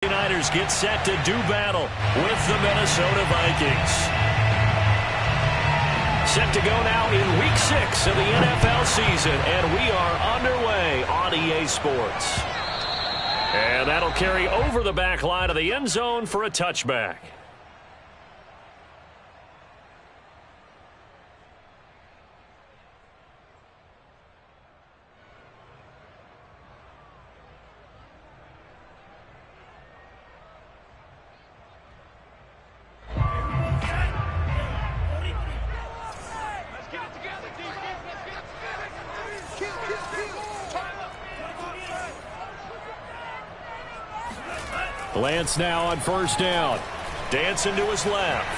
49ers get set to do battle with the Minnesota Vikings. Set to go now in Week 6 of the NFL season, and we are underway on EA Sports. And that'll carry over the back line of the end zone for a touchback. Lance now on first down. Dancing to his left.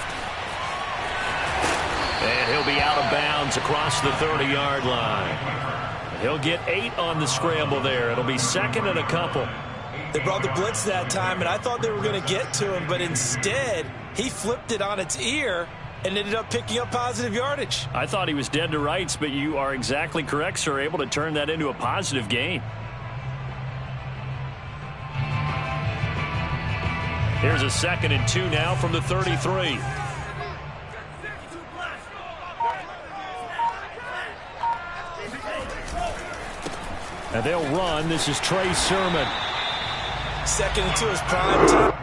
And he'll be out of bounds across the 30-yard line. He'll get 8 on the scramble there. It'll be second and a couple. They brought the blitz that time, and I thought they were going to get to him, but instead he flipped it on its ear and ended up picking up positive yardage. I thought he was dead to rights, but you are exactly correct, sir. Able to turn that into a positive gain. Here's a 2nd and 2 now from the 33. And they'll run. This is Trey Sermon. 2nd and 2 is prime time.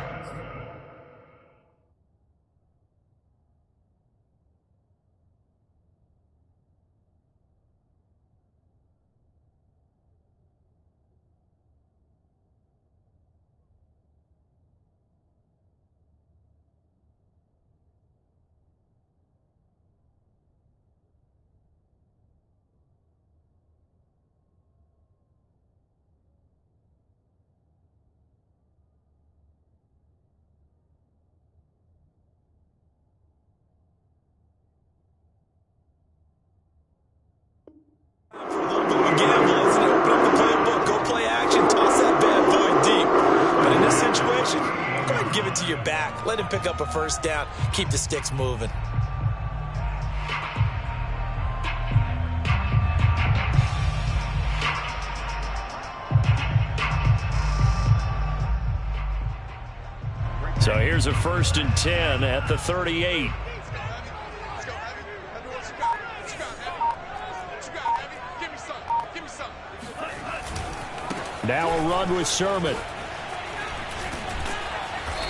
To your back, let him pick up a first down, keep the sticks moving. So here's a 1st and 10 at the 38. Now a run with Sermon.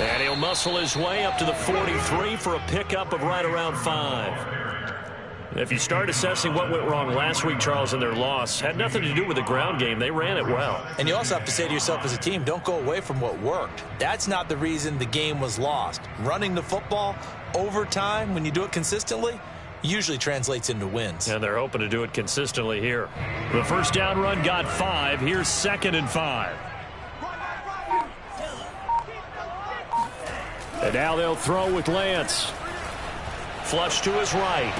And he'll muscle his way up to the 43 for a pickup of right around 5. If you start assessing what went wrong last week, Charles, in their loss, had nothing to do with the ground game. They ran it well. And you also have to say to yourself as a team, don't go away from what worked. That's not the reason the game was lost. Running the football over time, when you do it consistently, usually translates into wins. And they're hoping to do it consistently here. The first down run got 5. Here's 2nd and 5. And now they'll throw with Lance. Flush to his right.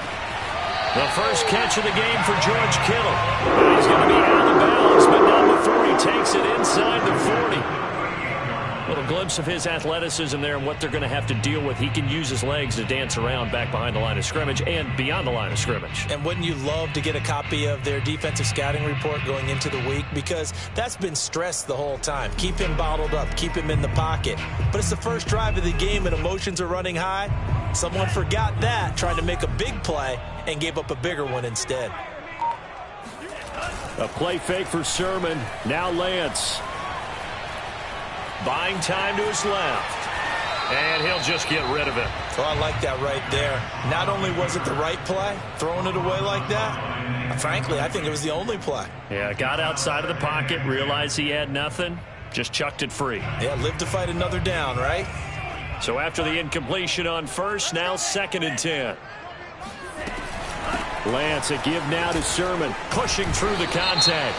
The first catch of the game for George Kittle. And he's going to be out of bounds, but not before he takes it inside the 40. Little glimpse of his athleticism there and what they're going to have to deal with. He can use his legs to dance around back behind the line of scrimmage and beyond the line of scrimmage. And wouldn't you love to get a copy of their defensive scouting report going into the week? Because that's been stressed the whole time. Keep him bottled up. Keep him in the pocket. But it's the first drive of the game and emotions are running high. Someone forgot that, trying to make a big play, and gave up a bigger one instead. A play fake for Sermon. Now Lance. Buying time to his left. And he'll just get rid of it. Oh, I like that right there. Not only was it the right play, throwing it away like that, frankly, I think it was the only play. Yeah, got outside of the pocket, realized he had nothing, just chucked it free. Yeah, live to fight another down, right? So after the incompletion on first, now 2nd and 10. Lance, a give now to Sermon, pushing through the contact.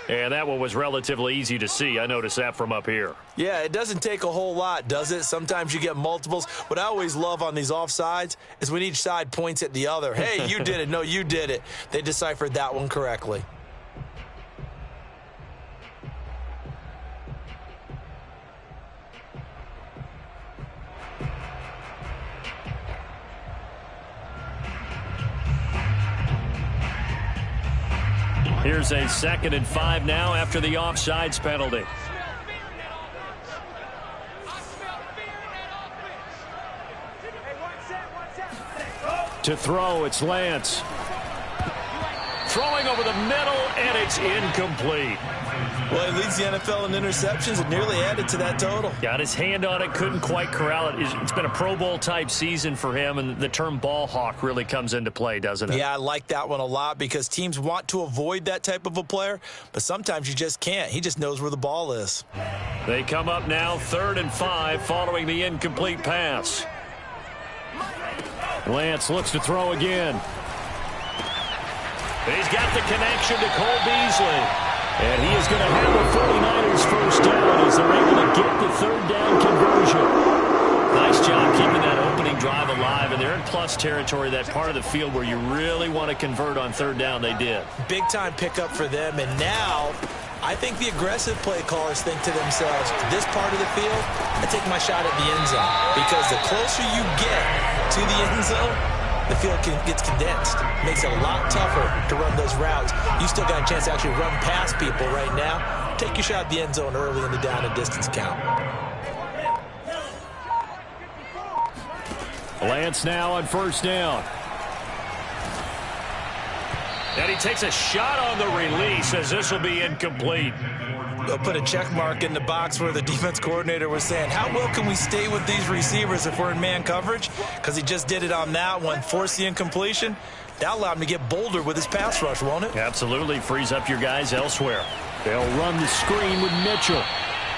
And that one was relatively easy to see. I noticed that from up here. Yeah, it doesn't take a whole lot, does it? Sometimes you get multiples. What I always love on these offsides is when each side points at the other. Hey, you did it. No, you did it. They deciphered that one correctly. Here's a 2nd and 5 now after the offsides penalty. To throw, it's Lance. Throwing over the middle, and it's incomplete. Well, he leads the NFL in interceptions and nearly added to that total. Got his hand on it, couldn't quite corral it. It's been a Pro Bowl-type season for him, and the term ball hawk really comes into play, doesn't it? Yeah, I like that one a lot because teams want to avoid that type of a player, but sometimes you just can't. He just knows where the ball is. They come up now 3rd and 5 following the incomplete pass. Lance looks to throw again. He's got the connection to Cole Beasley. And he is going to have the 49ers first down as they're able to get the 3rd down conversion. Nice job keeping that opening drive alive. And they're in plus territory, that part of the field where you really want to convert on 3rd down. They did. Big-time pickup for them. And now I think the aggressive play callers think to themselves, this part of the field, I take my shot at the end zone. Because the closer you get to the end zone, the field gets condensed. Makes it a lot tougher to run those routes. You still got a chance to actually run past people right now. Take your shot at the end zone early in the down and distance count. Lance now on 1st down. And he takes a shot on the release as this will be incomplete. They'll put a check mark in the box where the defense coordinator was saying, how well can we stay with these receivers if we're in man coverage? Because he just did it on that one, forced the incompletion. That allowed him to get bolder with his pass rush, won't it? Absolutely. Frees up your guys elsewhere. They'll run the screen with Mitchell.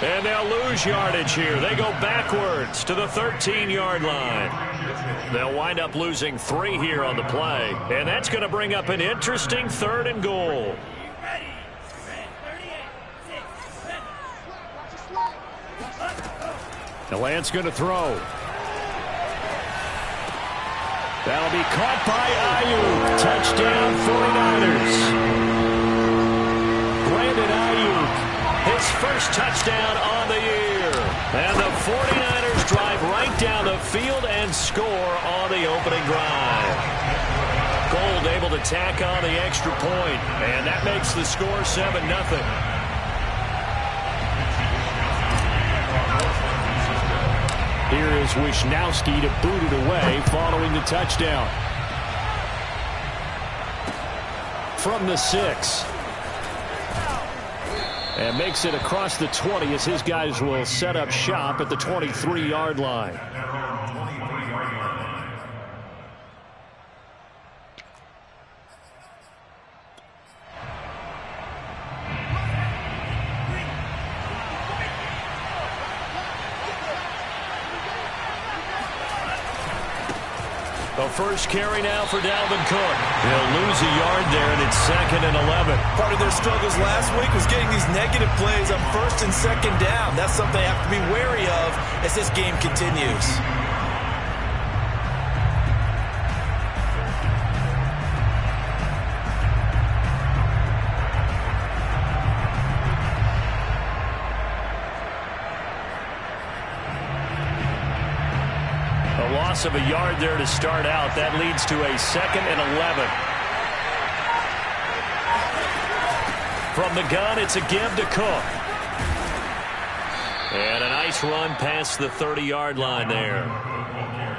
And they'll lose yardage here. They go backwards to the 13-yard line. They'll wind up losing 3 here on the play. And that's going to bring up an interesting 3rd and goal. Now Lance going to throw. That'll be caught by Ayuk. Touchdown 49ers. Brandon Ayuk, his first touchdown on the year. And the 49ers drive right down the field and score on the opening drive. Gold able to tack on the extra point, and that makes the score 7-0. Here is Wisnowski to boot it away following the touchdown. From the 6. And makes it across the 20 as his guys will set up shop at the 23-yard line. The first carry now for Dalvin Cook. He'll lose a yard there, and it's 2nd and 11. Part of their struggles last week was getting these negative plays on 1st and 2nd down. That's something they have to be wary of as this game continues. Loss of a yard there to start out. That leads to a 2nd and 11. From the gun, it's a give to Cook. And a nice run past the 30-yard line there.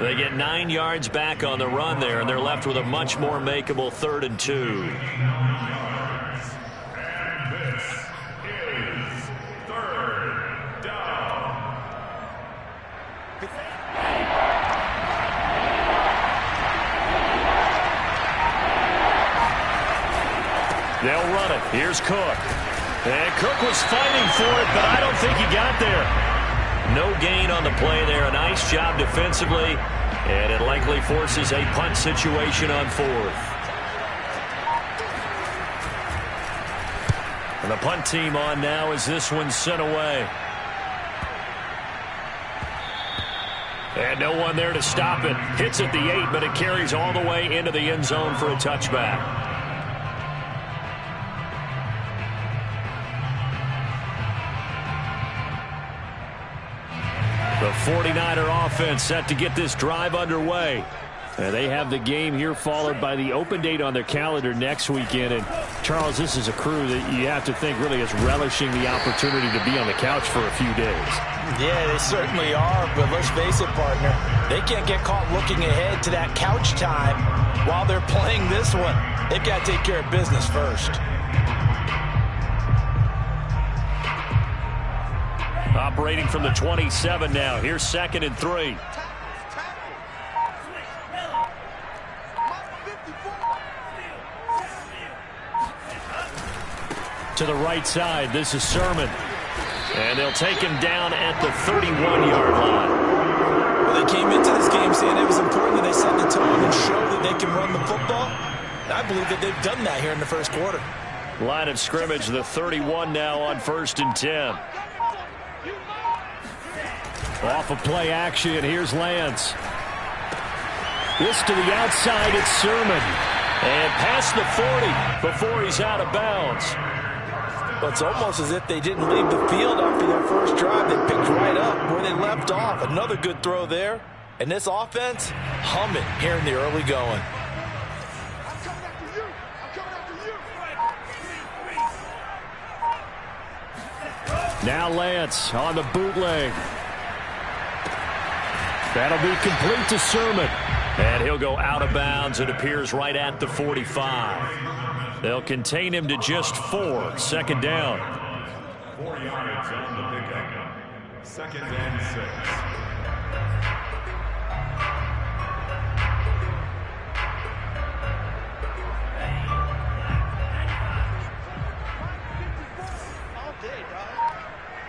They get 9 yards back on the run there, and they're left with a much more makeable 3rd and 2. They'll run it. Here's Cook. And Cook was fighting for it, but I don't think he got there. No gain on the play there. A nice job defensively, and it likely forces a punt situation on 4th. And the punt team on now as this one's sent away. And no one there to stop it. Hits at the 8, but it carries all the way into the end zone for a touchback. The 49er offense set to get this drive underway. And they have the game here followed by the open date on their calendar next weekend. And, Charles, this is a crew that you have to think really is relishing the opportunity to be on the couch for a few days. Yeah, they certainly are, but let's face it, partner. They can't get caught looking ahead to that couch time while they're playing this one. They've got to take care of business first. Operating from the 27 now. Here's 2nd and 3. To the right side, this is Sermon. And they'll take him down at the 31-yard line. Well, they came into this game saying it was important that they set the tone and show that they can run the football. I believe that they've done that here in the first quarter. Line of scrimmage, the 31 now on 1st and 10. Off of play action, here's Lance. This to the outside, it's Sermon. And past the 40 before he's out of bounds. But it's almost as if they didn't leave the field after their first drive. They picked right up where they left off. Another good throw there. And this offense, humming here in the early going. Now Lance on the bootleg. That'll be complete to Sermon. And he'll go out of bounds. It appears right at the 45. They'll contain him to just 4. 2nd down. 4 yards on the pickup. 2nd and 6.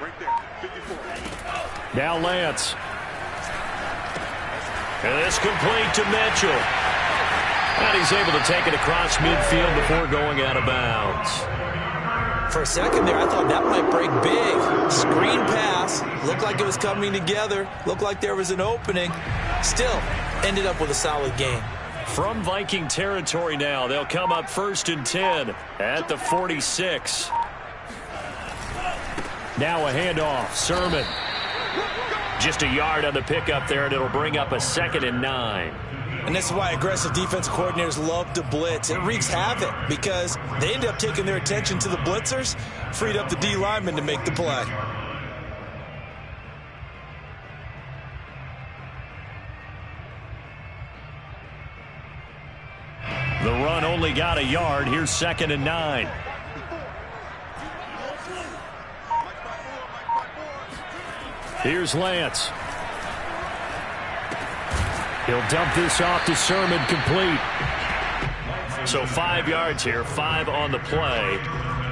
Right there, 54. Now Lance. And this complete to Mitchell. And he's able to take it across midfield before going out of bounds. For a second there, I thought that might break big. Screen pass. Looked like it was coming together. Looked like there was an opening. Still, ended up with a solid gain. From Viking territory now, they'll come up 1st and 10 at the 46. Now a handoff. Sermon. Just a yard on the pickup there, and it'll bring up a 2nd and 9. And this is why aggressive defense coordinators love to blitz. It wreaks havoc because they end up taking their attention to the blitzers, freed up the D lineman to make the play. The run only got a yard. Here's 2nd and 9. Here's Lance. He'll dump this off to Sermon, complete. So 5 yards here, 5 on the play.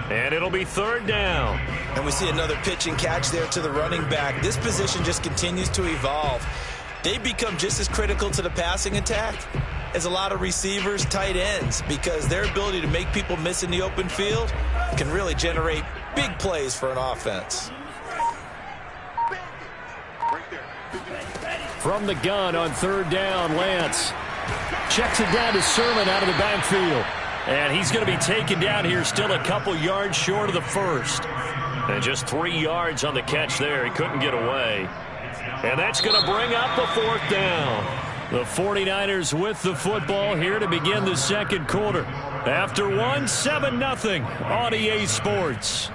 And it'll be 3rd down. And we see another pitch and catch there to the running back. This position just continues to evolve. They become just as critical to the passing attack as a lot of receivers, tight ends, because their ability to make people miss in the open field can really generate big plays for an offense. From the gun on 3rd down, Lance checks it down to Sermon out of the backfield. And he's going to be taken down here, still a couple yards short of the 1st. And just 3 yards on the catch there. He couldn't get away. And that's going to bring up the 4th down. The 49ers with the football here to begin the 2nd quarter. After 1, 7-0 on EA Sports.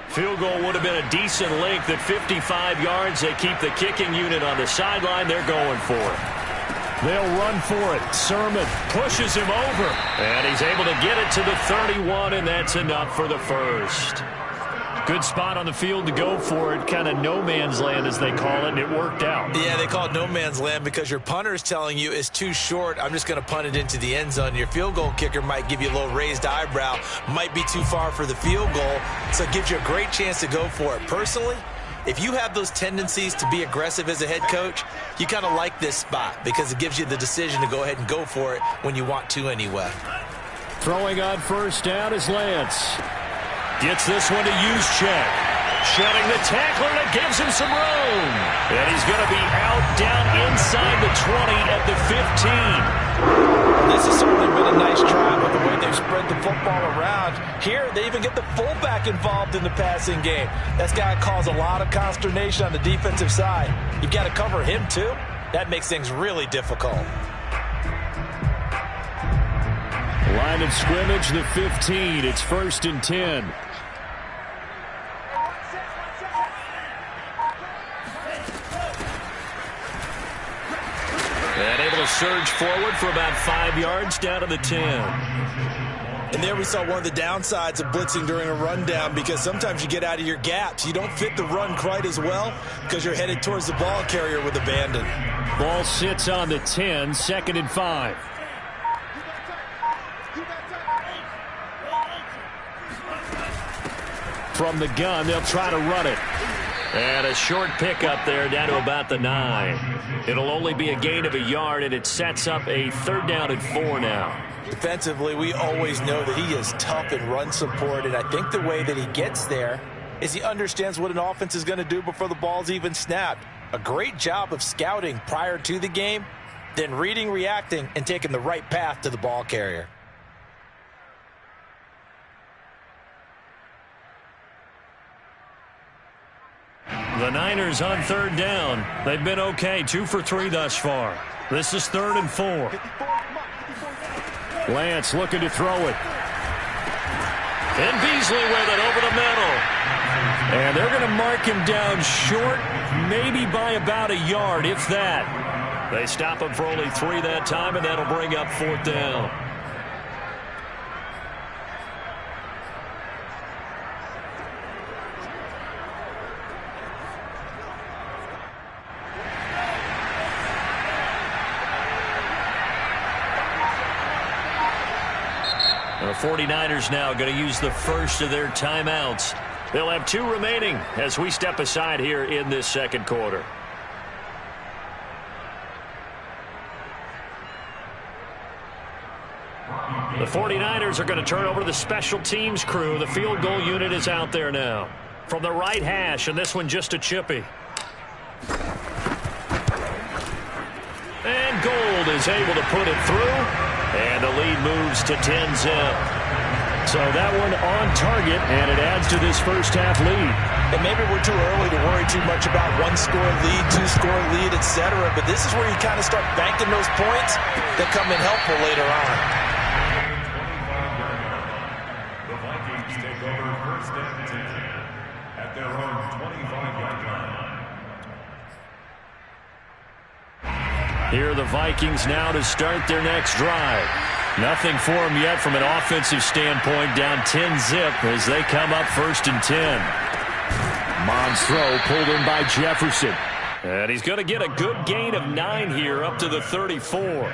Field goal would have been a decent length at 55 yards. They keep the kicking unit on the sideline. They're going for it. They'll run for it. Sermon pushes him over. And he's able to get it to the 31, and that's enough for the 1st. Good spot on the field to go for it. Kind of no man's land, as they call it, and it worked out. Yeah, they call it no man's land because your punter is telling you it's too short. I'm just going to punt it into the end zone. Your field goal kicker might give you a little raised eyebrow. Might be too far for the field goal, so it gives you a great chance to go for it. Personally, if you have those tendencies to be aggressive as a head coach, you kind of like this spot because it gives you the decision to go ahead and go for it when you want to anyway. Throwing on 1st down is Lance. Gets this one to Juszczyk. Shedding the tackler, and it gives him some room. And he's going to be out down inside the 20 at the 15. This has certainly been a nice drive with the way they've spread the football around. Here, they even get the fullback involved in the passing game. That's got to cause a lot of consternation on the defensive side. You've got to cover him, too. That makes things really difficult. Line of scrimmage, the 15. It's 1st and 10. And able to surge forward for about 5 yards down to the 10. And there we saw one of the downsides of blitzing during a rundown, because sometimes you get out of your gaps. You don't fit the run quite as well because you're headed towards the ball carrier with abandon. Ball sits on the 10, 2nd and 5. From the gun, they'll try to run it. And a short pickup there down to about the 9. It'll only be a gain of a yard, and it sets up a 3rd down and 4 now. Defensively, we always know that he is tough in run support, and I think the way that he gets there is he understands what an offense is going to do before the ball's even snapped. A great job of scouting prior to the game, then reading, reacting, and taking the right path to the ball carrier. The Niners on 3rd down. They've been okay, 2 for 3 thus far. This is 3rd and 4. Lance looking to throw it. And Beasley with it over the middle. And they're going to mark him down short, maybe by about a yard, if that. They stop him for only 3 that time, and that'll bring up 4th down. The 49ers now going to use the first of their timeouts. They'll have 2 remaining as we step aside here in this 2nd quarter. The 49ers are going to turn over to the special teams crew. The field goal unit is out there now. From the right hash, and this one just a chippy. And Gold is able to put it through. And the lead moves to 10-zip. So that one on target, and it adds to this first-half lead. And maybe we're too early to worry too much about 1-score lead, 2-score lead, etc. But this is where you kind of start banking those points that come in helpful later on. The Vikings take over 1st and 10 at their own 25-yard line. Here are the Vikings now to start their next drive. Nothing for them yet from an offensive standpoint, down 10-zip as they come up 1st and 10. Mond's throw pulled in by Jefferson. And he's going to get a good gain of 9 here up to the 34.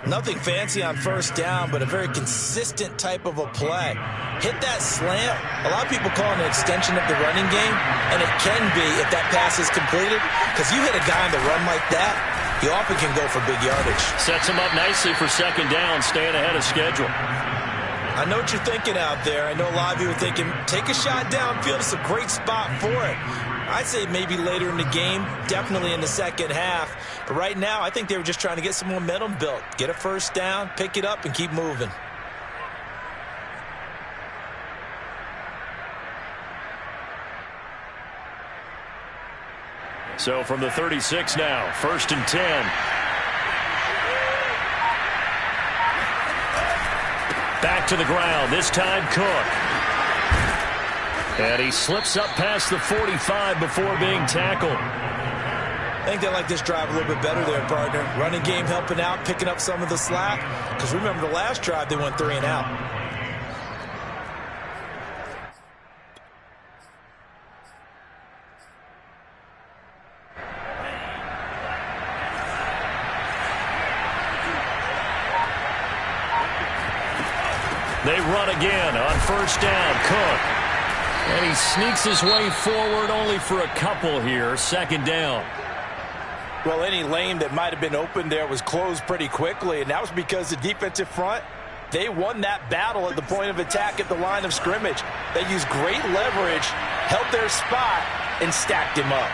Nothing fancy on 1st down, but a very consistent type of a play. Hit that slant. A lot of people call it an extension of the running game, and it can be if that pass is completed, because you hit a guy on the run like that, you often can go for big yardage. Sets him up nicely for 2nd down, staying ahead of schedule. I know what you're thinking out there. I know a lot of you are thinking, take a shot downfield. It's a great spot for it. I'd say maybe later in the game, definitely in the 2nd half. But right now, I think they were just trying to get some momentum built. Get a 1st down, pick it up, and keep moving. So from the 36 now, 1st and 10. Back to the ground, this time Cook. And he slips up past the 45 before being tackled. I think they like this drive a little bit better there, partner. Running game helping out, picking up some of the slack. Because remember the last drive, they went 3 and out. They run again on 1st down, Cook. And he sneaks his way forward only for a couple here, 2nd down. Well, any lane that might have been open there was closed pretty quickly, and that was because the defensive front They won that battle at the point of attack at the line of scrimmage. They used great leverage, held their spot, and stacked him up.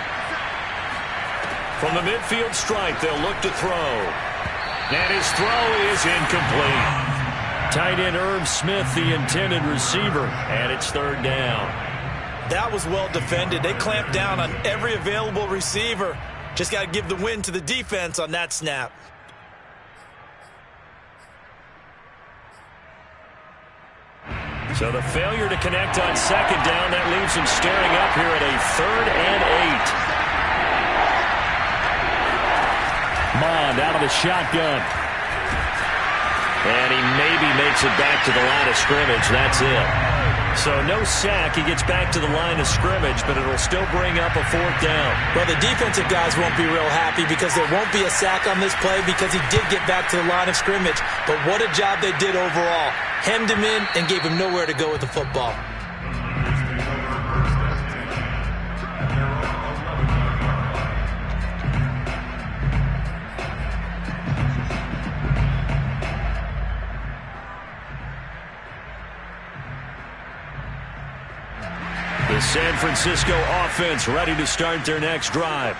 From the midfield stripe, they'll look to throw. And his throw is incomplete. Tight end Irv Smith, the intended receiver, and it's third down. That was well defended. They clamped down on every available receiver. Just got to give the win to the defense on that snap. So the failure to connect on second down, that leaves him staring up here at a 3rd and 8. Mond out of the shotgun. And he maybe makes it back to the line of scrimmage. That's it. So no sack. He gets back to the line of scrimmage, but it'll still bring up a 4th down. Well, the defensive guys won't be real happy because there won't be a sack on this play because he did get back to the line of scrimmage. But what a job they did overall. Hemmed him in and gave him nowhere to go with the football. The San Francisco offense ready to start their next drive.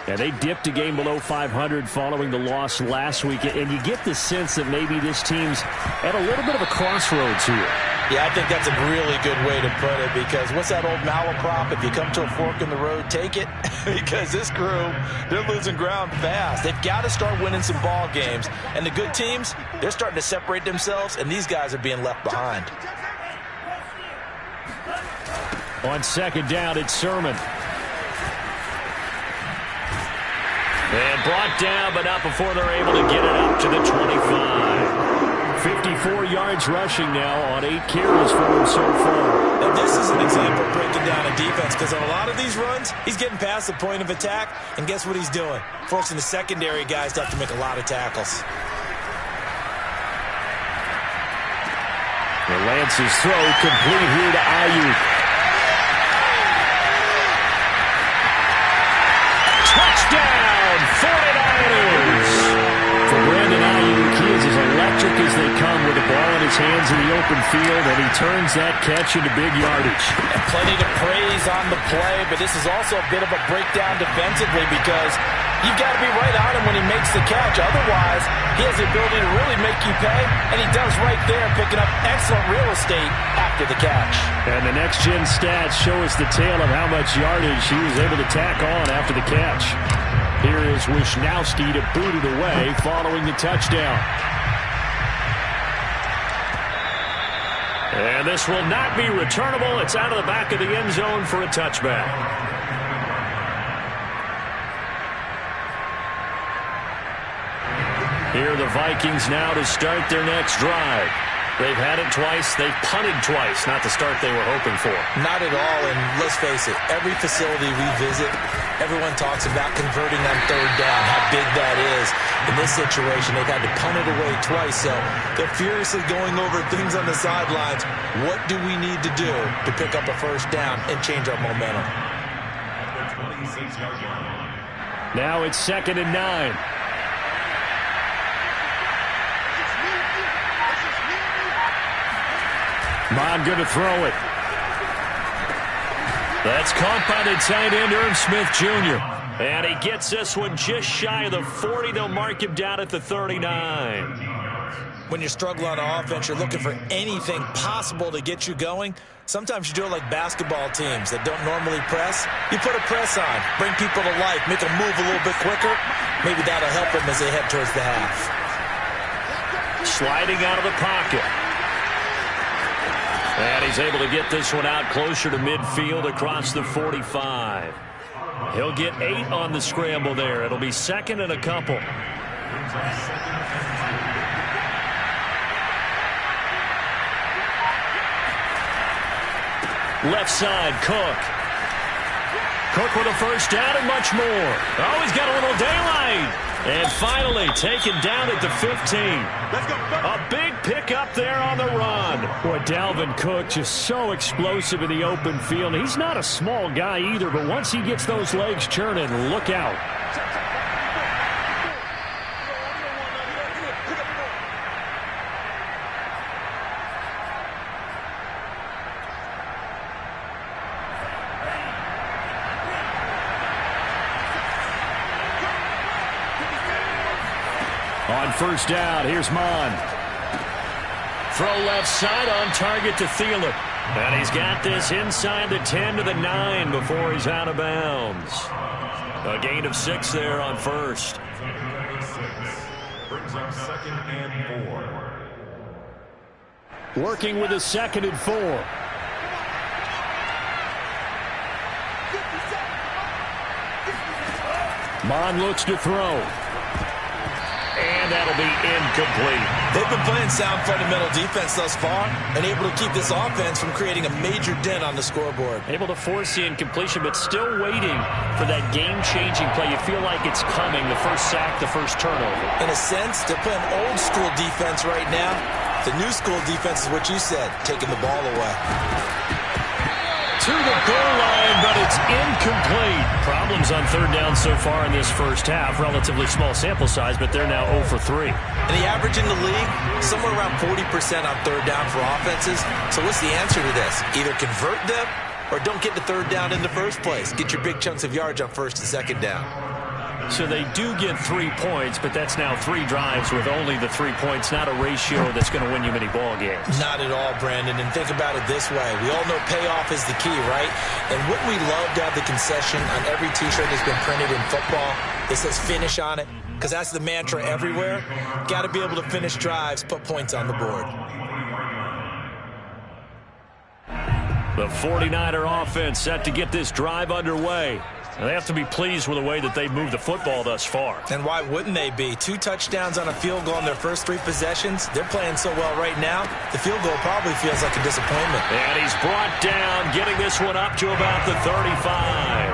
And they dipped a game below 500 following the loss last week. And you get the sense that maybe this team's at a little bit of a crossroads here. Yeah, I think that's a really good way to put it because what's that old malaprop? If you come to a fork in the road, take it. Because this crew, they're losing ground fast. They've got to start winning some ball games. And the good teams, they're starting to separate themselves, and these guys are being left behind. On second down, it's Sermon. And brought down, but not before they're able to get it up to the 25. 54 yards rushing now on 8 carries for him so far. Now this is an example of breaking down a defense because on a lot of these runs, he's getting past the point of attack, and guess what he's doing? Forcing the secondary guys to have to make a lot of tackles. And Lance's throw complete here to Ayuk. Touchdown, 49ers! For Brandon Ayuk, he is as electric as they come with the ball in his hands in the open field, and he turns that catch into big yardage. And plenty to praise on the play, but this is also a bit of a breakdown defensively because you've got to be right on him when he makes the catch. Otherwise, he has the ability to really make you pay, and he does right there, picking up excellent real estate after the catch. And the next-gen stats show us the tale of how much yardage he was able to tack on after the catch. Here is Wisnowski to boot it away following the touchdown. And this will not be returnable. It's out of the back of the end zone for a touchback. Here are the Vikings now to start their next drive. They've had it twice. They've punted twice. Not the start they were hoping for. Not at all, and let's face it, every facility we visit, everyone talks about converting on third down, how big that is. In this situation, they've had to punt it away twice, so they're furiously going over things on the sidelines. What do we need to do to pick up a first down and change our momentum? Now it's 2nd and 9. Mond going to throw it. That's caught by the tight end, Irv Smith Jr. And he gets this one just shy of the 40. They'll mark him down at the 39. When you're struggling on offense, you're looking for anything possible to get you going. Sometimes you do it like basketball teams that don't normally press. You put a press on, bring people to life, make them move a little bit quicker. Maybe that'll help them as they head towards the half. Sliding out of the pocket. And he's able to get this one out closer to midfield across the 45. He'll get 8 on the scramble there. It'll be 2nd and a couple. Left side, Cook. Cook with a first down and much more. Oh, he's got a little daylight. And finally taken down at the 15. A big pickup there on the run. Boy, Dalvin Cook just so explosive in the open field. He's not a small guy either, but once he gets those legs churning, look out. On first down, here's Mon. Throw left side on target to Thielen. And he's got this inside the 10 to the 9 before he's out of bounds. A gain of 6 there on first. Brings up 2nd and 4. Working with a 2nd and 4. Mon looks to throw. And that'll be incomplete. They've been playing sound fundamental defense thus far and able to keep this offense from creating a major dent on the scoreboard. Able to force the incompletion, but still waiting for that game-changing play. You feel like it's coming, the first sack, the first turnover. In a sense, they're playing old-school defense right now. The new school defense is what you said, taking the ball away. To the goal line, but it's incomplete. Problems on third down so far in this first half. Relatively small sample size, but they're now 0 for 3. And the average in the league, somewhere around 40% on third down for offenses. So what's the answer to this? Either convert them or don't get the third down in the first place. Get your big chunks of yards on first and second down. So they do get 3 points, but that's now 3 drives with only the 3 points. Not a ratio that's going to win you many ball games. Not at all, Brandon. And think about it this way. We all know payoff is the key, right? And wouldn't we love to have the concession on every T-shirt that's been printed in football that says finish on it? Because that's the mantra everywhere. Got to be able to finish drives, put points on the board. The 49er offense set to get this drive underway. And they have to be pleased with the way that they've moved the football thus far. And why wouldn't they be? 2 touchdowns on a field goal in their first 3 possessions. They're playing so well right now, the field goal probably feels like a disappointment. And he's brought down, getting this one up to about the 35.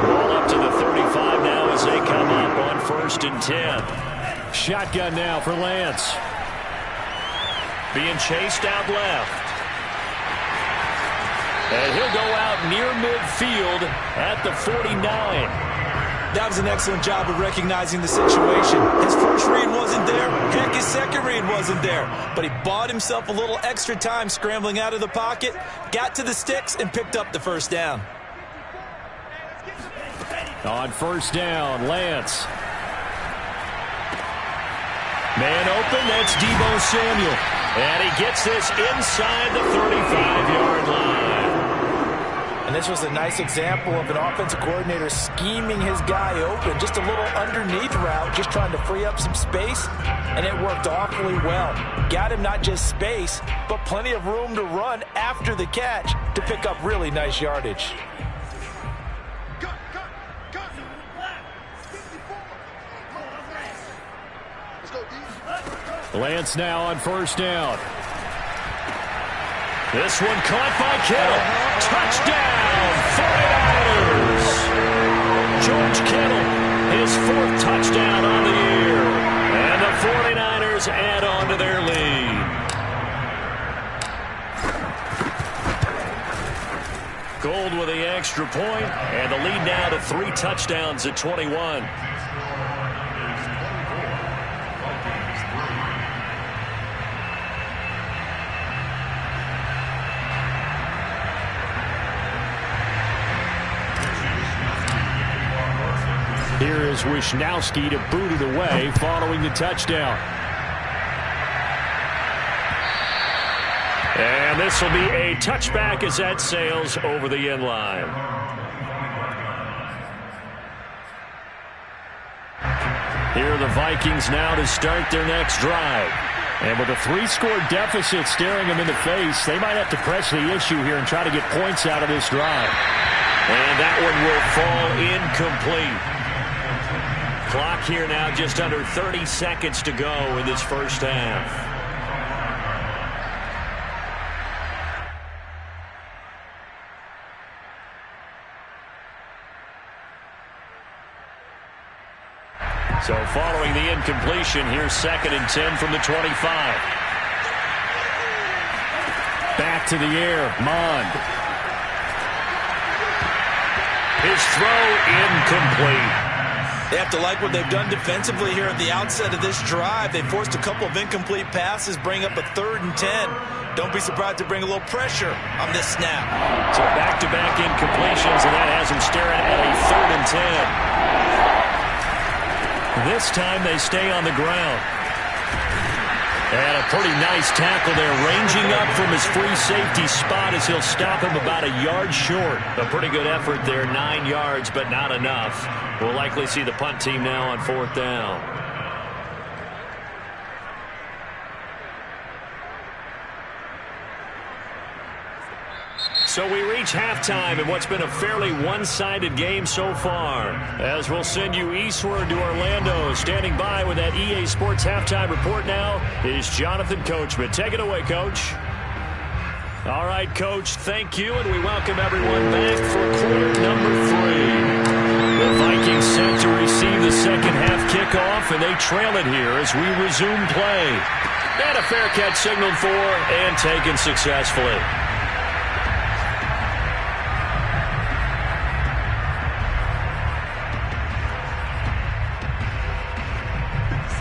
Ball up to the 35 now as they come up on 1st and 10. Shotgun now for Lance. Being chased out left. And he'll go out near midfield at the 49. That was an excellent job of recognizing the situation. His first read wasn't there. Heck, his second read wasn't there. But he bought himself a little extra time scrambling out of the pocket, got to the sticks, and picked up the first down. On first down, Lance. Man open, that's Deebo Samuel. And he gets this inside the 35-yard line. And this was a nice example of an offensive coordinator scheming his guy open. Just a little underneath route, just trying to free up some space, and it worked awfully well. Got him not just space, but plenty of room to run after the catch to pick up really nice yardage. Lance now on first down. This one caught by Kittle. Touchdown, 49ers. George Kittle, his 4th touchdown on the year. And the 49ers add on to their lead. Gold with the extra point, and the lead now to 3 touchdowns at 21. Here is Wisnowski to boot it away following the touchdown. And this will be a touchback as that sails over the end line. Here are the Vikings now to start their next drive. And with a 3-score deficit staring them in the face, they might have to press the issue here and try to get points out of this drive. And that one will fall incomplete. Clock here now just under 30 seconds to go in this first half. So following the incompletion, here's 2nd and 10 from the 25. Back to the air, Mond. His throw incomplete. They have to like what they've done defensively here at the outset of this drive. They forced a couple of incomplete passes, bring up a 3rd and 10. Don't be surprised to bring a little pressure on this snap. So back-to-back incompletions, and that has him staring at a 3rd and 10. This time they stay on the ground. And a pretty nice tackle there, ranging up from his free safety spot as he'll stop him about a yard short. A pretty good effort there, 9 yards, but not enough. We'll likely see the punt team now on 4th down. So we reach halftime in what's been a fairly one-sided game so far. As we'll send you eastward to Orlando. Standing by with that EA Sports halftime report now is Jonathan Coachman. Take it away, Coach. All right, Coach, thank you, and we welcome everyone back for quarter number 3. The Vikings set to receive the second half kickoff, and they trail it here as we resume play. And a fair catch signaled for and taken successfully.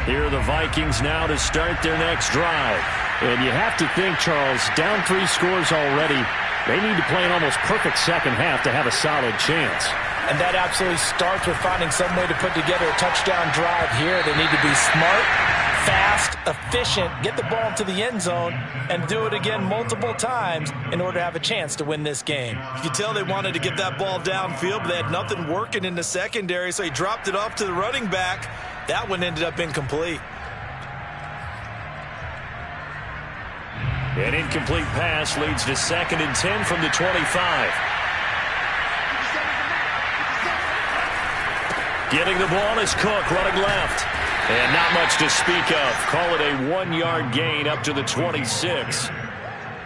Here are the Vikings now to start their next drive. And you have to think, Charles, down 3 scores already. They need to play an almost perfect second half to have a solid chance. And that absolutely starts with finding some way to put together a touchdown drive here. They need to be smart, fast, efficient, get the ball to the end zone, and do it again multiple times in order to have a chance to win this game. You can tell they wanted to get that ball downfield, but they had nothing working in the secondary, so he dropped it off to the running back. That one ended up incomplete. An incomplete pass leads to 2nd and 10 from the 25. Getting the ball is Cook running left. And not much to speak of. Call it a 1-yard gain up to the 26.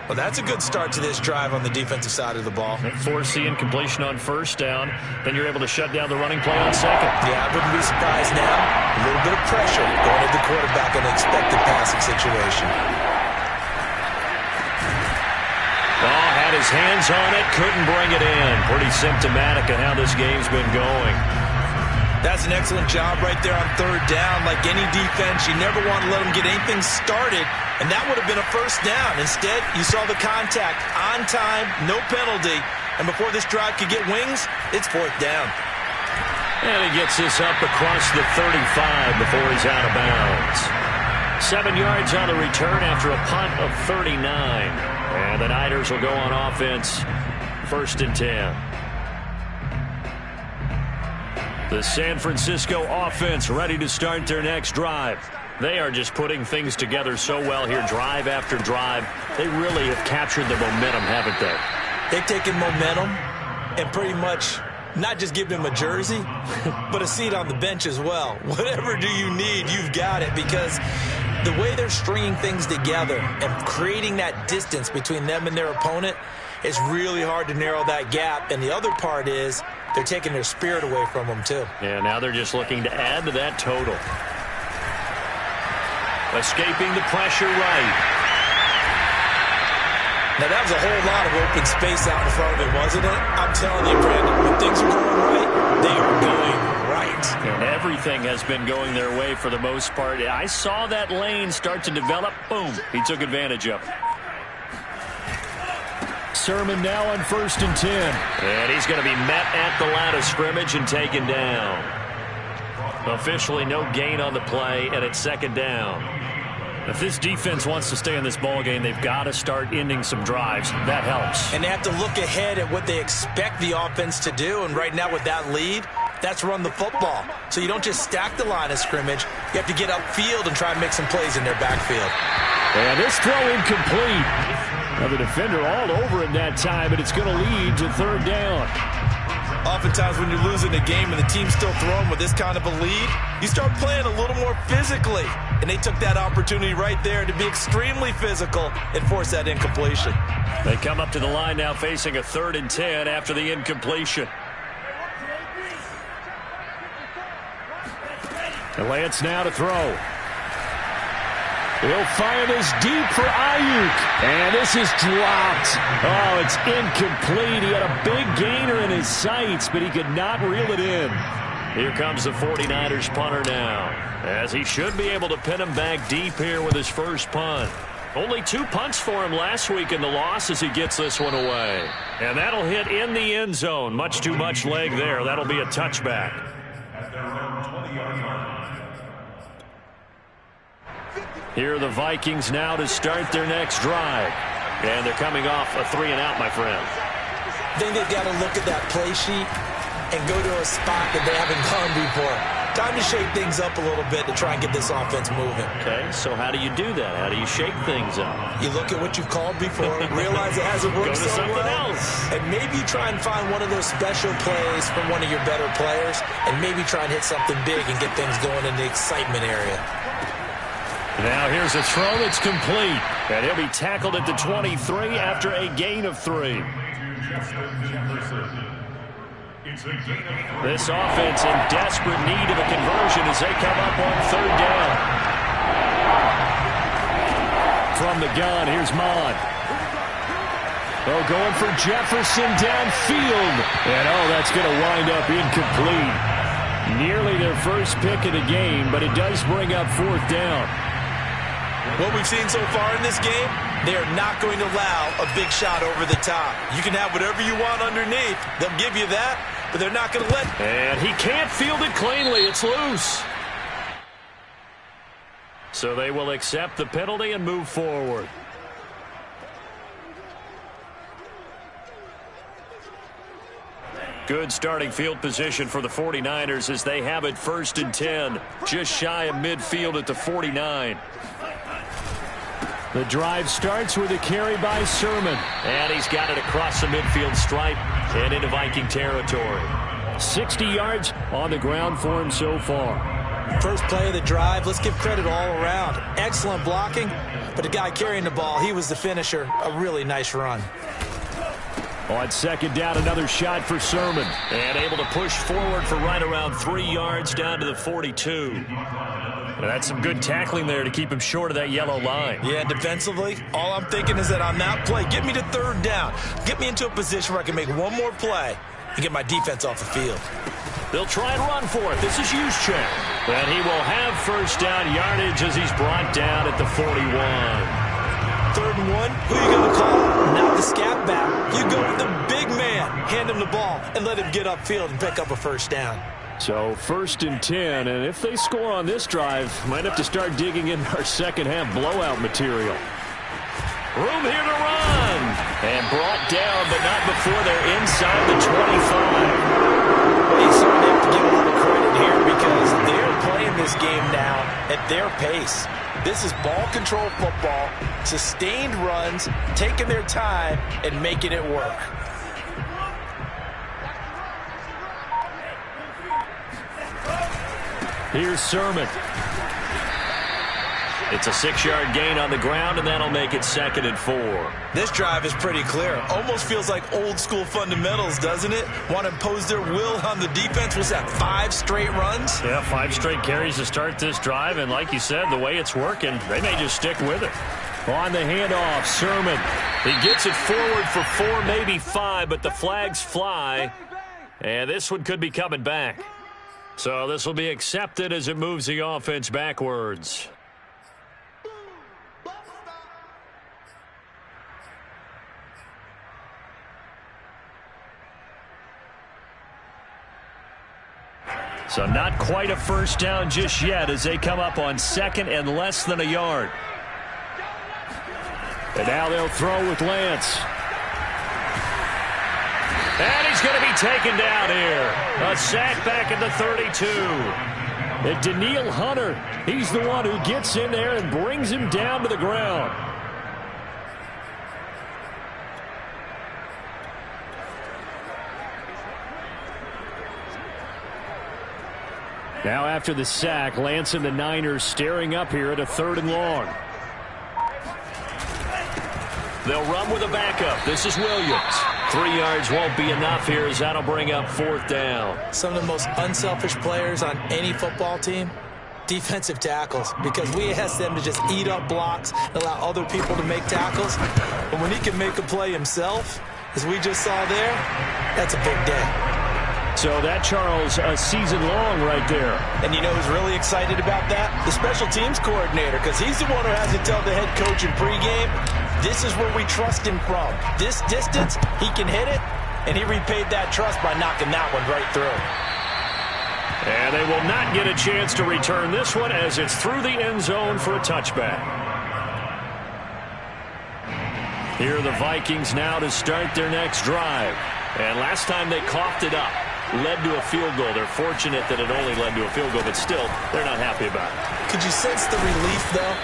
Well, that's a good start to this drive on the defensive side of the ball. Force the incompletion on 1st down. Then you're able to shut down the running play on 2nd. Yeah, I wouldn't be surprised now. A little bit of pressure going at the quarterback in an expected passing situation. Oh, had his hands on it, couldn't bring it in. Pretty symptomatic of how this game's been going. That's an excellent job right there on 3rd down. Like any defense, you never want to let them get anything started, and that would have been a 1st down. Instead, you saw the contact on time, no penalty, and before this drive could get wings, it's 4th down. And he gets this up across the 35 before he's out of bounds. 7 yards on the return after a punt of 39. And the Niners will go on offense, 1st and 10. The San Francisco offense ready to start their next drive. They are just putting things together so well here, drive after drive. They really have captured the momentum, haven't they? They've taken momentum and pretty much not just given him a jersey, but a seat on the bench as well. Whatever do you need, you've got it, because the way they're stringing things together and creating that distance between them and their opponent, it's really hard to narrow that gap. And the other part is they're taking their spirit away from them, too. Yeah, now they're just looking to add to that total. Escaping the pressure right. Now, that was a whole lot of open space out in front of him, wasn't it? I'm telling you, Brandon, when things are going right, they are going right. And everything has been going their way for the most part. I saw that lane start to develop. Boom. He took advantage of it. Sermon now on 1st and 10. And he's going to be met at the line of scrimmage and taken down. Officially no gain on the play, and it's 2nd down. If this defense wants to stay in this ballgame, they've got to start ending some drives. That helps. And they have to look ahead at what they expect the offense to do. And right now with that lead, that's run the football. So you don't just stack the line of scrimmage. You have to get upfield and try and make some plays in their backfield. And this throw incomplete. Now the defender all over him that time, and it's going to lead to 3rd down. Oftentimes when you're losing a game and the team's still throwing with this kind of a lead, you start playing a little more physically. And they took that opportunity right there to be extremely physical and force that incompletion. They come up to the line now facing a 3rd and 10 after the incompletion. And Lance now to throw. He'll fire this deep for Ayuk. And this is dropped. Oh, it's incomplete. He had a big gainer in his sights, but he could not reel it in. Here comes the 49ers punter now, as he should be able to pin him back deep here with his first punt. Only 2 punts for him last week in the loss as he gets this one away. And that'll hit in the end zone. Much too much leg there. That'll be a touchback. At their own 20-yard line. Here are the Vikings now to start their next drive. And they're coming off a 3-and-out, my friend. I think they've got to look at that play sheet and go to a spot that they haven't gone before. Time to shake things up a little bit to try and get this offense moving. Okay, so how do you do that? How do you shake things up? You look at what you've called before, realize it hasn't worked Go to so something well, else. and maybe try and find one of those special plays from one of your better players, and maybe try and hit something big and get things going in the excitement area. Now here's a throw that's complete, and he'll be tackled at the 23 after a gain of 3. This offense in desperate need of a conversion as they come up on 3rd down. From the gun, here's Mon. Oh, going for Jefferson downfield. And, that's going to wind up incomplete. Nearly their first pick of the game, but it does bring up 4th down. What we've seen so far in this game, they are not going to allow a big shot over the top. You can have whatever you want underneath. They'll give you that, but they're not going to let. And he can't field it cleanly. It's loose. So they will accept the penalty and move forward. Good starting field position for the 49ers as they have it 1st and 10. Just shy of midfield at the 49. The drive starts with a carry by Sermon. And he's got it across the midfield stripe and into Viking territory. 60 yards on the ground for him so far. First play of the drive, let's give credit all around. Excellent blocking, but the guy carrying the ball, he was the finisher. A really nice run. On 2nd down, another shot for Sermon. And able to push forward for right around 3 yards down to the 42. And that's some good tackling there to keep him short of that yellow line. Yeah, defensively, all I'm thinking is that on that play, get me to 3rd down. Get me into a position where I can make one more play and get my defense off the field. They'll try and run for it. This is Juszczyk. And he will have 1st down yardage as he's brought down at the 41. 3rd and 1, who are you going to call? Not the scat back. You go with the big man. Hand him the ball and let him get upfield and pick up a 1st down. So 1st and 10, and if they score on this drive, might have to start digging in our second-half blowout material. Room here to run. And brought down, but not before they're inside the 25. Well, you certainly have to give a little credit here because they're playing this game now at their pace. This is ball control football, sustained runs, taking their time, and making it work. Here's Sermon. It's a 6-yard gain on the ground, and that'll make it 2nd and 4. This drive is pretty clear. Almost feels like old-school fundamentals, doesn't it? Want to impose their will on the defense. Was that 5 straight runs? Yeah, 5 straight carries to start this drive, and like you said, the way it's working, they may just stick with it. On the handoff, Sermon. He gets it forward for 4, maybe 5, but the flags fly, and this one could be coming back. So this will be accepted as it moves the offense backwards. So not quite a 1st down just yet as they come up on 2nd and less than a yard. And now they'll throw with Lance. And he's going to be taken down here. A sack back at the 32. And Daniil Hunter, he's the one who gets in there and brings him down to the ground. Now after the sack, Lance and the Niners staring up here at a 3rd and long. They'll run with a backup. This is Williams. 3 yards won't be enough here as that'll bring up 4th down. Some of the most unselfish players on any football team, defensive tackles, because we ask them to just eat up blocks and allow other people to make tackles. But when he can make a play himself, as we just saw there, that's a big day. So that, Charles, a season long right there. And you know who's really excited about that? The special teams coordinator, because he's the one who has to tell the head coach in pregame, this is where we trust him from. This distance, he can hit it, and he repaid that trust by knocking that one right through. And they will not get a chance to return this one as it's through the end zone for a touchback. Here are the Vikings now to start their next drive. And last time they coughed it up, led to a field goal. They're fortunate that it only led to a field goal, but still, they're not happy about it. Could you sense the relief, though,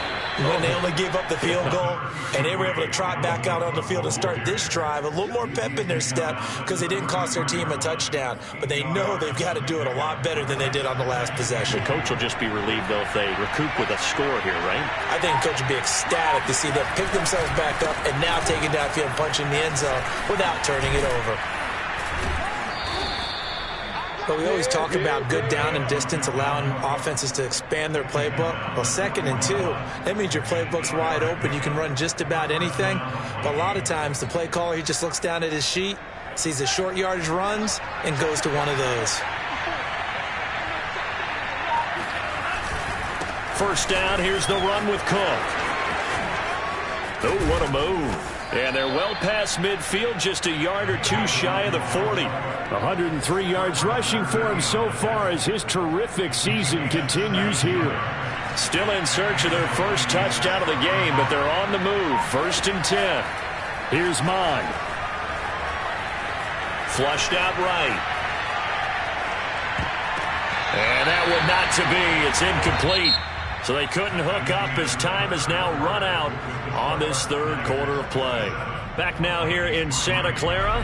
when they only gave up the field goal and they were able to trot back out on the field and start this drive? A little more pep in their step because they didn't cost their team a touchdown, but they know they've got to do it a lot better than they did on the last possession. The coach will just be relieved, though, if they recoup with a score here, right? I think the coach would be ecstatic to see them pick themselves back up and now take it downfield and punch in the end zone without turning it over. But we always talk about good down and distance, allowing offenses to expand their playbook. Well, 2nd and 2, that means your playbook's wide open. You can run just about anything. But a lot of times, the play caller, he just looks down at his sheet, sees the short yardage runs, and goes to one of those. First down, here's the run with Cook. Oh, what a move. And they're well past midfield, just a yard or two shy of the 40. 103 yards rushing for him so far as his terrific season continues here. Still in search of their first touchdown of the game, but they're on the move. 1st and 10. Here's mine. Flushed out right. And that one not to be. It's incomplete. So they couldn't hook up as time has now run out on this 3rd quarter of play. Back now here in Santa Clara.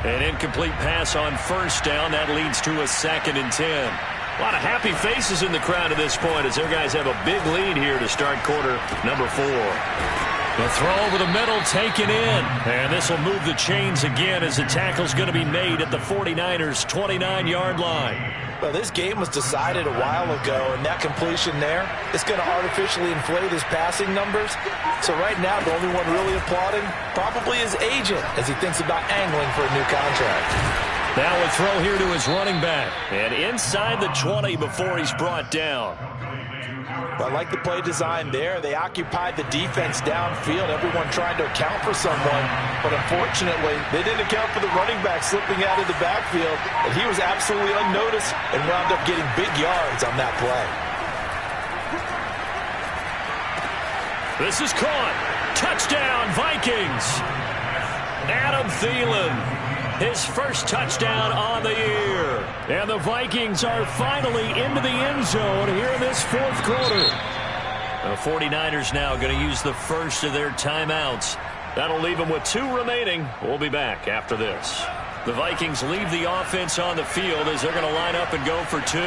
An incomplete pass on 1st down. That leads to a 2nd and 10. A lot of happy faces in the crowd at this point as their guys have a big lead here to start quarter number 4. The throw over the middle taken in. And this will move the chains again as the tackle's going to be made at the 49ers' 29-yard line. Well, this game was decided a while ago, and that completion there is going to artificially inflate his passing numbers. So right now, the only one really applauding probably his agent as he thinks about angling for a new contract. Now a throw here to his running back. And inside the 20 before he's brought down. Well, I like the play design there. They occupied the defense downfield, everyone trying to account for someone. But unfortunately, they didn't account for the running back slipping out of the backfield. And he was absolutely unnoticed and wound up getting big yards on that play. This is caught. Touchdown, Vikings. Adam Thielen. His first touchdown on the year. And the Vikings are finally into the end zone here in this 4th quarter. The 49ers now going to use the first of their timeouts. That'll leave them with 2 remaining. We'll be back after this. The Vikings leave the offense on the field as they're going to line up and go for 2.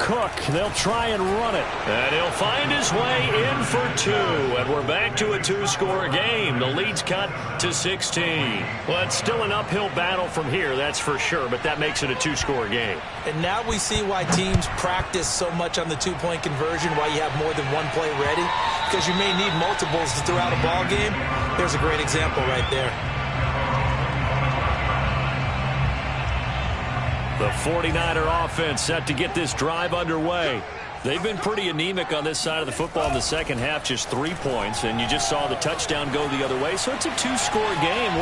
Cook, they'll try and run it. And he'll find his way in for 2. And we're back to a 2-score game. The lead's cut to 16. Well, it's still an uphill battle from here, that's for sure, but that makes it a 2-score game. And now we see why teams practice so much on the 2-point conversion, why you have more than one play ready, because you may need multiples throughout a ball game. There's a great example right there. The 49er offense set to get this drive underway. They've been pretty anemic on this side of the football in the second half, just 3 points, and you just saw the touchdown go the other way, so it's a 2-score game.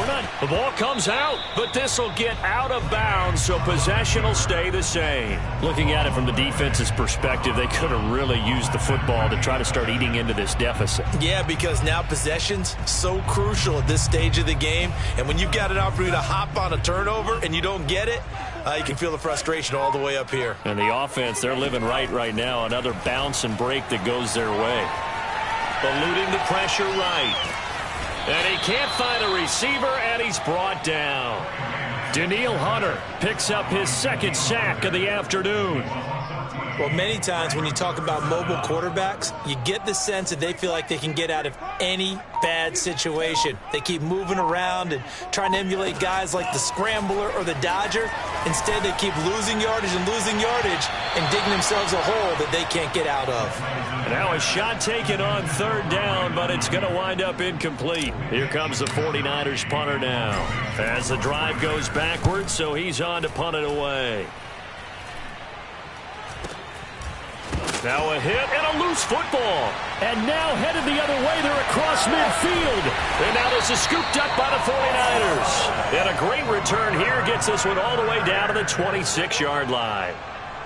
The ball comes out, but this will get out of bounds, so possession will stay the same. Looking at it from the defense's perspective, they could have really used the football to try to start eating into this deficit. Yeah, because now possession's so crucial at this stage of the game, and when you've got an opportunity to hop on a turnover and you don't get it, you can feel the frustration all the way up here. And the offense, they're living right now. Another bounce and break that goes their way. Eluding the pressure right. And he can't find a receiver, and he's brought down. Danielle Hunter picks up his 2nd sack of the afternoon. Well, many times when you talk about mobile quarterbacks, you get the sense that they feel like they can get out of any bad situation. They keep moving around and trying to emulate guys like the Scrambler or the Dodger. Instead, they keep losing yardage and digging themselves a hole that they can't get out of. Now a shot taken on 3rd down, but it's going to wind up incomplete. Here comes the 49ers punter now. As the drive goes backwards, so he's on to punt it away. Now a hit and a loose football. And now headed the other way. They're across midfield. And now this is scooped up by the 49ers. And a great return here gets this one all the way down to the 26-yard line.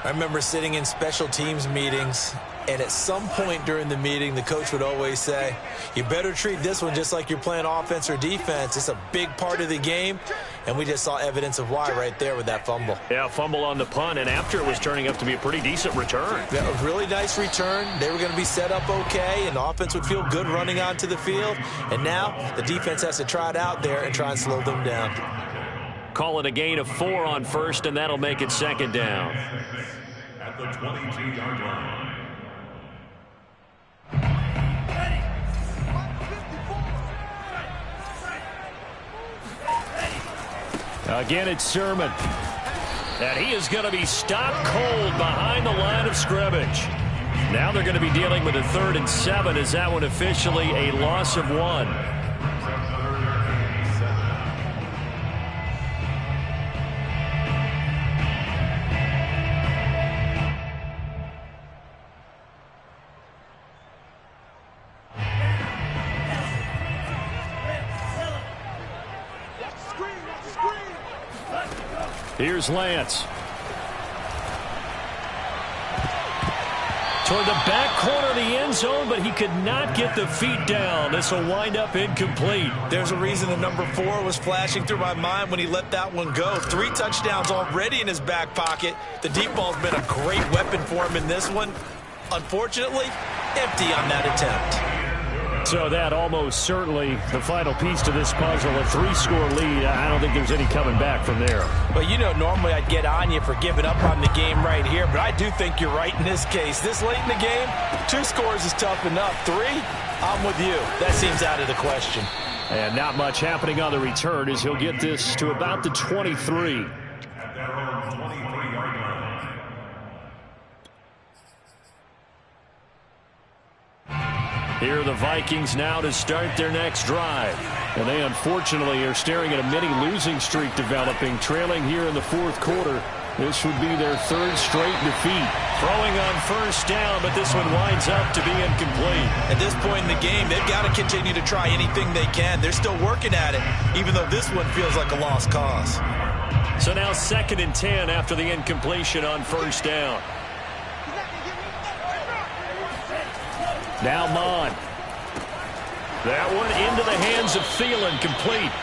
I remember sitting in special teams meetings, and at some point during the meeting, the coach would always say, you better treat this one just like you're playing offense or defense. It's a big part of the game, and we just saw evidence of why right there with that fumble. Yeah, fumble on the punt, and after it was turning up to be a pretty decent return. Yeah, a really nice return. They were going to be set up okay, and the offense would feel good running onto the field. And now the defense has to try it out there and try and slow them down. Call it a gain of 4 on first, and that'll make it second down. At the 22-yard line. Again, it's Sermon. And he is going to be stopped cold behind the line of scrimmage. Now they're going to be dealing with a 3rd and 7 as that one officially a loss of 1. Here's Lance. Toward the back corner of the end zone, but he could not get the feet down. This will wind up incomplete. There's a reason the number 4 was flashing through my mind when he let that one go. 3 touchdowns already in his back pocket. The deep ball's been a great weapon for him in this one. Unfortunately, empty on that attempt. So that almost certainly the final piece to this puzzle, a 3-score lead. I don't think there's any coming back from there. Well, you know, normally I'd get on you for giving up on the game right here, but I do think you're right in this case. This late in the game, 2 scores is tough enough. 3, I'm with you. That seems out of the question. And not much happening on the return as he'll get this to about the 23. At their own 23-yard line. Here are the Vikings now to start their next drive. And they unfortunately are staring at a mini losing streak developing, trailing here in the 4th quarter. This would be their 3rd straight defeat. Throwing on first down, but this one winds up to be incomplete. At this point in the game, they've got to continue to try anything they can. They're still working at it, even though this one feels like a lost cause. So now 2nd and 10 after the incompletion on first down. Now Mon. That one into the hands of Thielen, complete.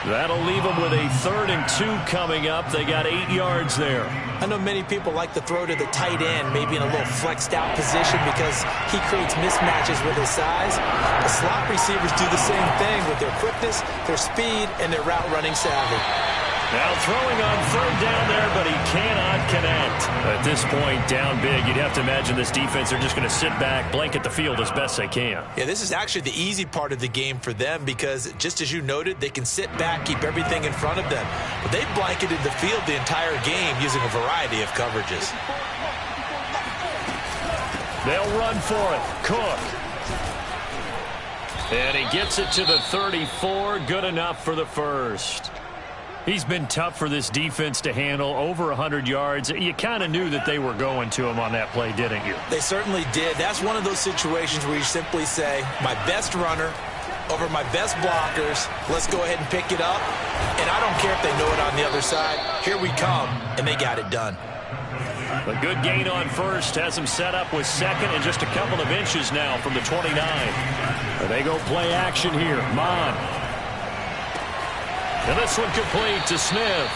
That'll leave them with a 3rd and 2 coming up. They got 8 yards there. I know many people like to throw to the tight end, maybe in a little flexed out position because he creates mismatches with his size. The slot receivers do the same thing with their quickness, their speed, and their route running savvy. Now throwing on 3rd down there, but he cannot connect. At this point, down big, you'd have to imagine this defense, they're just going to sit back, blanket the field as best they can. Yeah, this is actually the easy part of the game for them because, just as you noted, they can sit back, keep everything in front of them. But they've blanketed the field the entire game using a variety of coverages. They'll run for it. Cook. And he gets it to the 34. Good enough for the first. He's been tough for this defense to handle, over 100 yards. You kind of knew that they were going to him on that play, didn't you? They certainly did. That's one of those situations where you simply say, my best runner over my best blockers, let's go ahead and pick it up. And I don't care if they know it on the other side. Here we come, and they got it done. A good gain on first has him set up with 2nd and just a couple of inches now from the 29. They go play action here. Mon. And this one complete to Smith.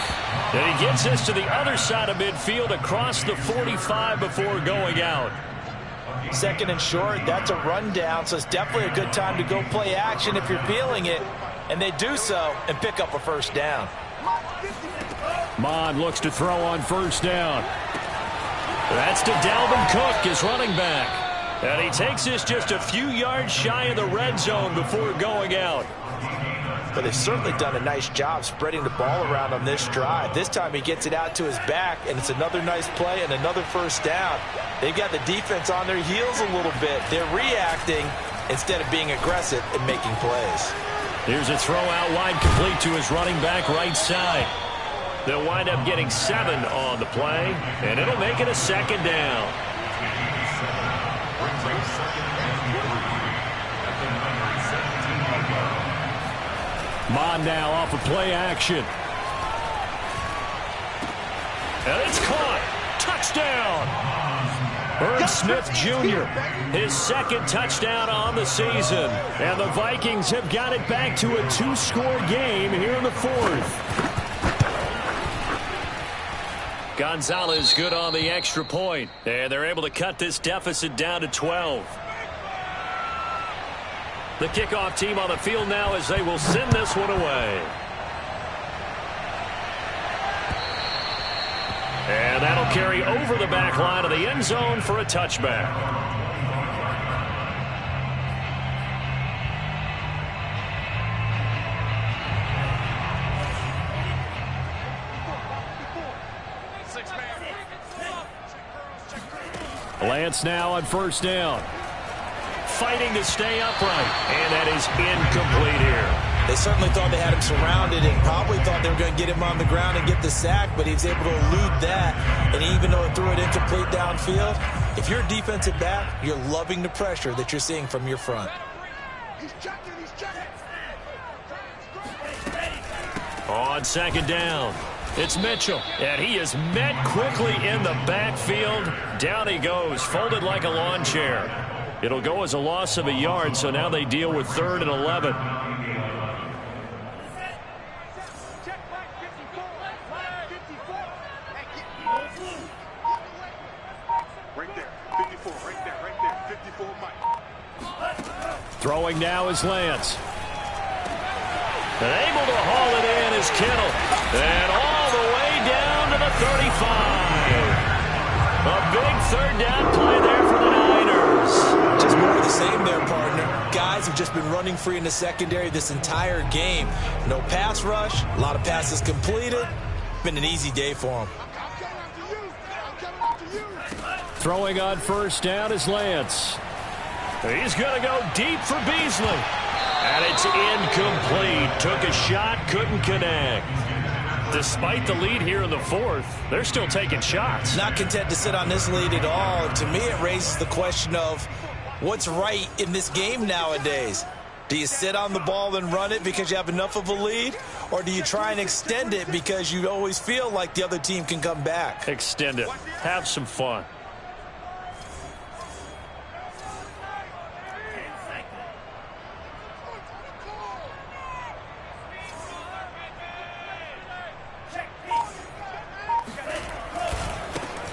And he gets this to the other side of midfield across the 45 before going out. 2nd and short, that's a rundown, so it's definitely a good time to go play action if you're feeling it. And they do so and pick up a first down. Mon looks to throw on first down. That's to Dalvin Cook, his running back. And he takes this just a few yards shy of the red zone before going out. But they've certainly done a nice job spreading the ball around on this drive. This time he gets it out to his back, and it's another nice play and another first down. They've got the defense on their heels a little bit. They're reacting instead of being aggressive and making plays. Here's a throw out wide, complete to his running back right side. They'll wind up getting 7 on the play, and it'll make it a second down. Mon now off of play action. And it's caught. Touchdown. Irv Smith Jr., his second touchdown on the season. And the Vikings have got it back to a 2-score game here in the fourth. Gonzalez good on the extra point. And they're able to cut this deficit down to 12. The kickoff team on the field now as they will send this one away. And that'll carry over the back line of the end zone for a touchback. Lance now on first down. Fighting to stay upright. And that is incomplete here. They certainly thought they had him surrounded and probably thought they were going to get him on the ground and get the sack, but he was able to elude that. And even though it threw it incomplete downfield, if you're a defensive back, you're loving the pressure that you're seeing from your front. On second down, it's Mitchell. And he is met quickly in the backfield. Down he goes, folded like a lawn chair. It'll go as a loss of a yard, so now they deal with 3rd and 11. Throwing now is Lance. And able to haul it in is Kittle. And all the way down to the 35. A big 3rd down play there for the Niners. Just more of the same there, partner. Guys have just been running free in the secondary this entire game. No pass rush, a lot of passes completed. Been an easy day for them. Throwing on first down is Lance. He's going to go deep for Beasley. And it's incomplete. Took a shot, couldn't connect. Despite the lead here in the fourth, they're still taking shots. Not content to sit on this lead at all. To me, it raises the question of what's right in this game nowadays. Do you sit on the ball and run it because you have enough of a lead? Or do you try and extend it because you always feel like the other team can come back? Extend it. Have some fun.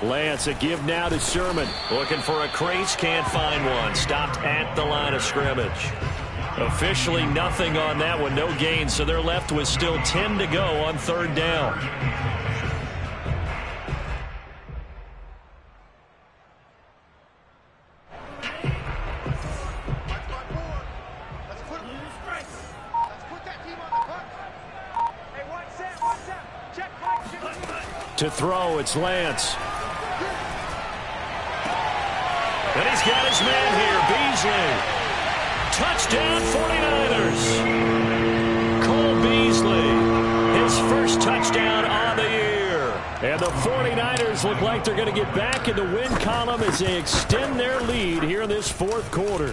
Lance, a give now to Sermon. Looking for a crease, can't find one. Stopped at the line of scrimmage. Officially nothing on that one, no gain, so they're left with still 10 to go on 3rd down. To throw, it's Lance. And he's got his man here, Beasley. Touchdown 49ers. Cole Beasley, his first touchdown on the year. And the 49ers look like they're going to get back in the win column as they extend their lead here in this fourth quarter.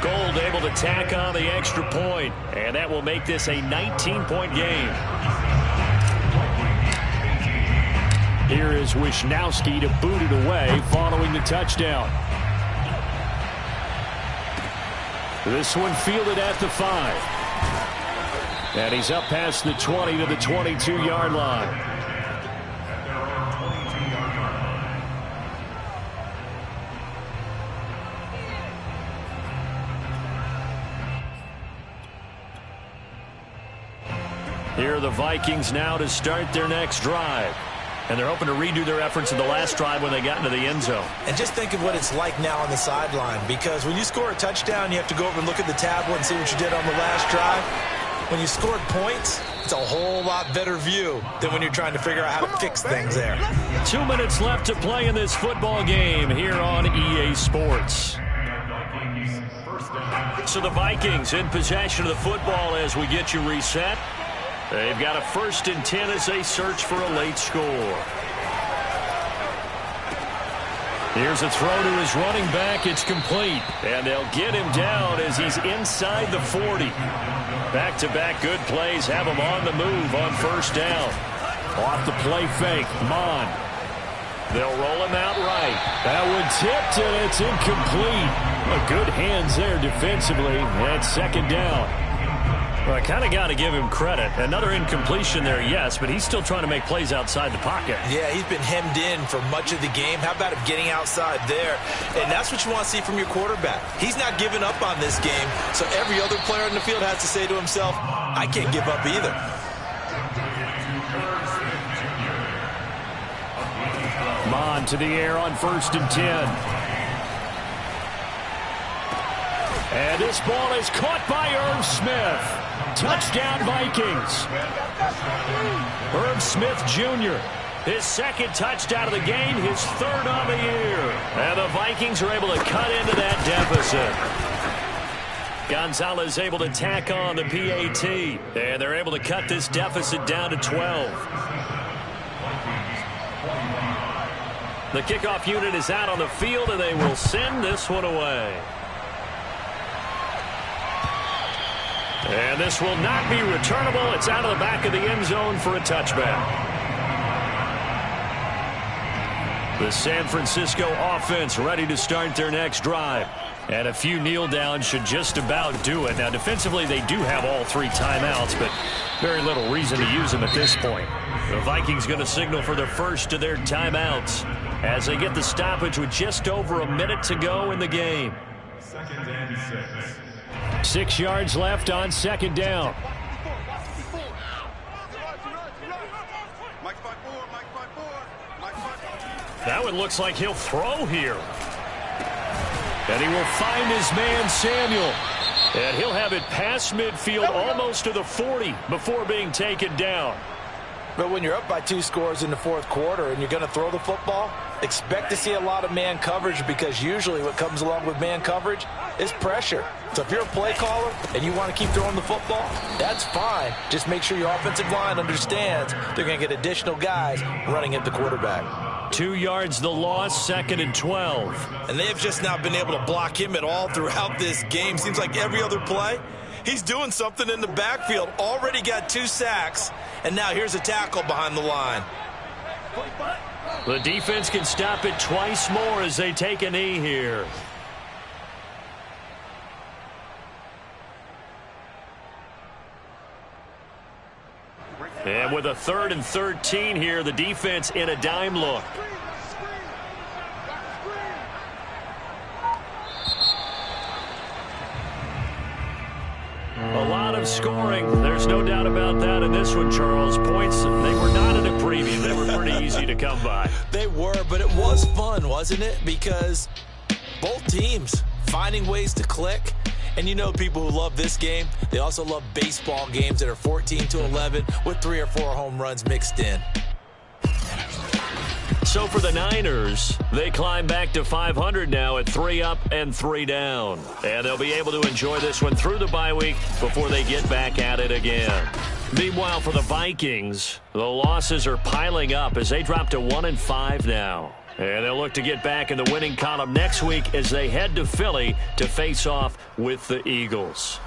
Gold able to tack on the extra point, and that will make this a 19-point game. Here is Wisnowski to boot it away following the touchdown. This one fielded at the 5. And he's up past the 20 to the 22-yard line. Here are the Vikings now to start their next drive. And they're hoping to redo their efforts in the last drive when they got into the end zone. And just think of what it's like now on the sideline, because when you score a touchdown, you have to go over and look at the tablet and see what you did on the last drive. When you scored points, it's a whole lot better view than when you're trying to figure out how to fix things there. 2 minutes left to play in this football game here on EA Sports. So the Vikings in possession of the football as we get you reset. They've got a 1st and 10 as they search for a late score. Here's a throw to his running back. It's complete. And they'll get him down as he's inside the 40. Back-to-back good plays have him on the move on first down. Off the play fake, Mon. They'll roll him out right. That one tipped, and it's incomplete. Good hands there defensively. That's second down. Well, I kind of got to give him credit. Another incompletion there, yes, but he's still trying to make plays outside the pocket. Yeah, he's been hemmed in for much of the game. How about him getting outside there? And that's what you want to see from your quarterback. He's not giving up on this game, so every other player in the field has to say to himself, I can't give up either. Mon to the air on 1st and 10. And this ball is caught by Irv Smith. Touchdown, Vikings. Irv Smith Jr., his second touchdown of the game, his third on the year. And the Vikings are able to cut into that deficit. Gonzalez able to tack on the PAT. And they're able to cut this deficit down to 12. The kickoff unit is out on the field, and they will send this one away. And this will not be returnable. It's out of the back of the end zone for a touchback. The San Francisco offense ready to start their next drive. And a few kneel downs should just about do it. Now, defensively, they do have all 3 timeouts, but very little reason to use them at this point. The Vikings going to signal for the first of their timeouts as they get the stoppage with just over a minute to go in the game. 2nd and 6. 6 yards left on second down. That one looks like he'll throw here. And he will find his man Samuel. And he'll have it past midfield almost to the 40 before being taken down. But when you're up by 2 scores in the 4th quarter and you're going to throw the football, expect to see a lot of man coverage, because usually what comes along with man coverage is pressure. So if you're a play caller and you want to keep throwing the football, that's fine. Just make sure your offensive line understands they're going to get additional guys running at the quarterback. 2 yards the loss, 2nd and 12. And they have just not been able to block him at all throughout this game. Seems like every other play, he's doing something in the backfield. Already got 2 sacks, and now here's a tackle behind the line. The defense can stop it twice more as they take a knee here. And with a 3rd and 13 here, the defense in a dime look. A lot of scoring. There's no doubt about that in this one, Charles. Points, they were not in a preview. They were pretty easy to come by. They were, but it was fun, wasn't it? Because both teams finding ways to click. And you know, people who love this game, they also love baseball games that are 14-11 with 3 or 4 home runs mixed in. So for the Niners, they climb back to 500 now at 3 up and 3 down. And they'll be able to enjoy this one through the bye week before they get back at it again. Meanwhile, for the Vikings, the losses are piling up as they drop to 1-5 now. And they'll look to get back in the winning column next week as they head to Philly to face off with the Eagles.